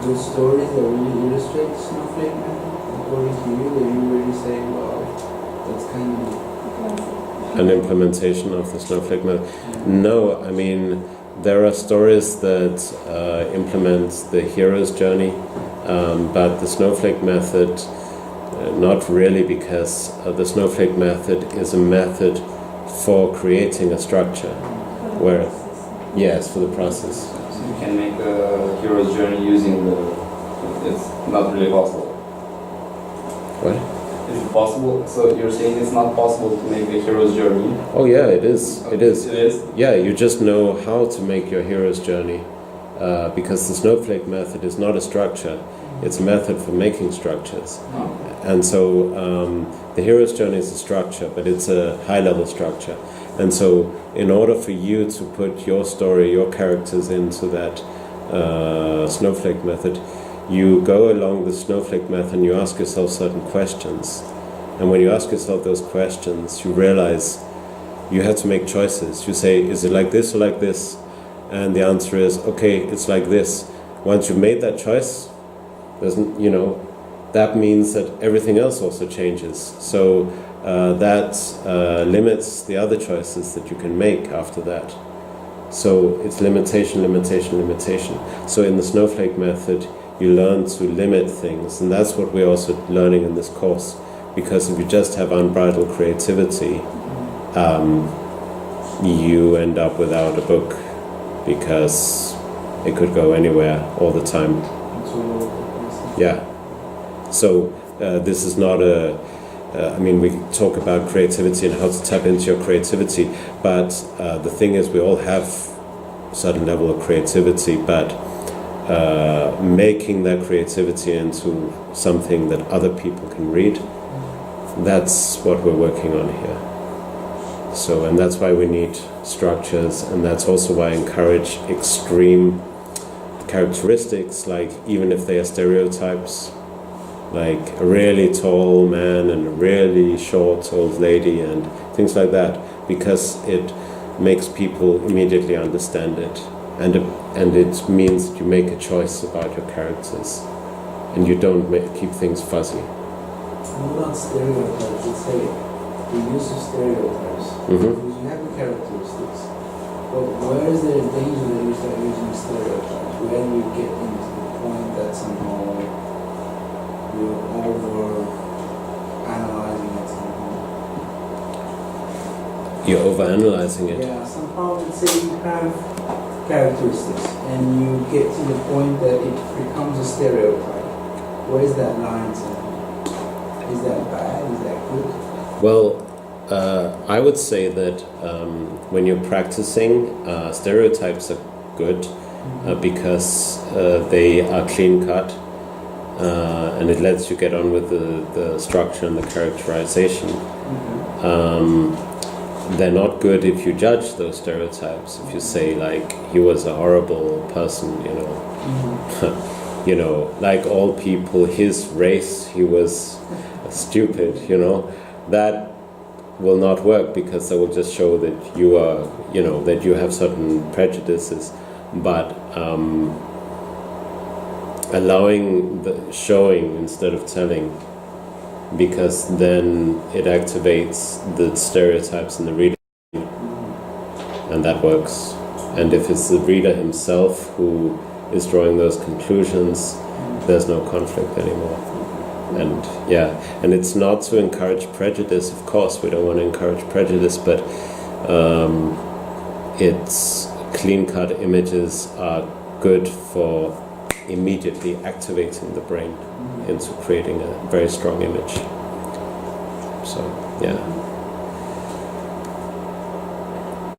Good stories that really illustrate the snowflake method, according to you, that you really say, well, that's kind of an implementation of the snowflake method. No, I mean, there are stories that implement the hero's journey, but the snowflake method, not really, because the snowflake method is a method for creating a structure. Where, yes, for the process. So you can make a hero's journey using the... It's not really possible. What? Is it possible? So you're saying it's not possible to make a hero's journey? Oh yeah, it is. Okay. It is. It is? Yeah, you just know how to make your hero's journey, because the snowflake method is not a structure. It's a method for making structures. Oh. And so the hero's journey is a structure, but it's a high-level structure. And so in order for you to put your story, your characters into that snowflake method, you go along the snowflake method and you ask yourself certain questions. And when you ask yourself those questions, you realize you have to make choices. You say, is it like this or like this? And the answer is, okay, it's like this. Once you've made that choice, doesn't, you know, that means that everything else also changes. So that limits the other choices that you can make after that. So it's limitation, limitation, limitation. So in the snowflake method, you learn to limit things, and that's what we're also learning in this course. Because if you just have unbridled creativity, you end up without a book, because it could go anywhere all the time. Yeah. So this is not a... I mean, we talk about creativity and how to tap into your creativity, but the thing is, we all have a certain level of creativity, but making that creativity into something that other people can read, that's what we're working on here. So, and that's why we need structures, and that's also why I encourage extreme characteristics, like even if they are stereotypes, like a really tall man and a really short old lady and things like that, because it makes people immediately understand it, and it means that you make a choice about your characters, and you don't keep things fuzzy. What about stereotypes? Let's say the use of stereotypes. Because you have the characteristics, but where is there a danger that you start using stereotypes? Where do you get into the point that somehow you're over-analyzing it somehow? You're over-analyzing it? Yeah, somehow, let's say you have characteristics and you get to the point that it becomes a stereotype. Where is that line somehow? Is that bad? Is that good? Well, I would say that when you're practicing, stereotypes are good because they are clean-cut. And it lets you get on with the structure and the characterization. They're not good if you judge those stereotypes. If you say, like, he was a horrible person, you know, you know, like all people, his race, he was stupid, you know, that will not work, because that will just show that you are, you know, that you have certain prejudices. But allowing the showing instead of telling, because then it activates the stereotypes in the reader, and that works. And if it's the reader himself who is drawing those conclusions, there's no conflict anymore. And yeah, and it's not to encourage prejudice, of course, we don't want to encourage prejudice, but it's clean-cut images are good for immediately activating the brain into creating a very strong image. So, yeah.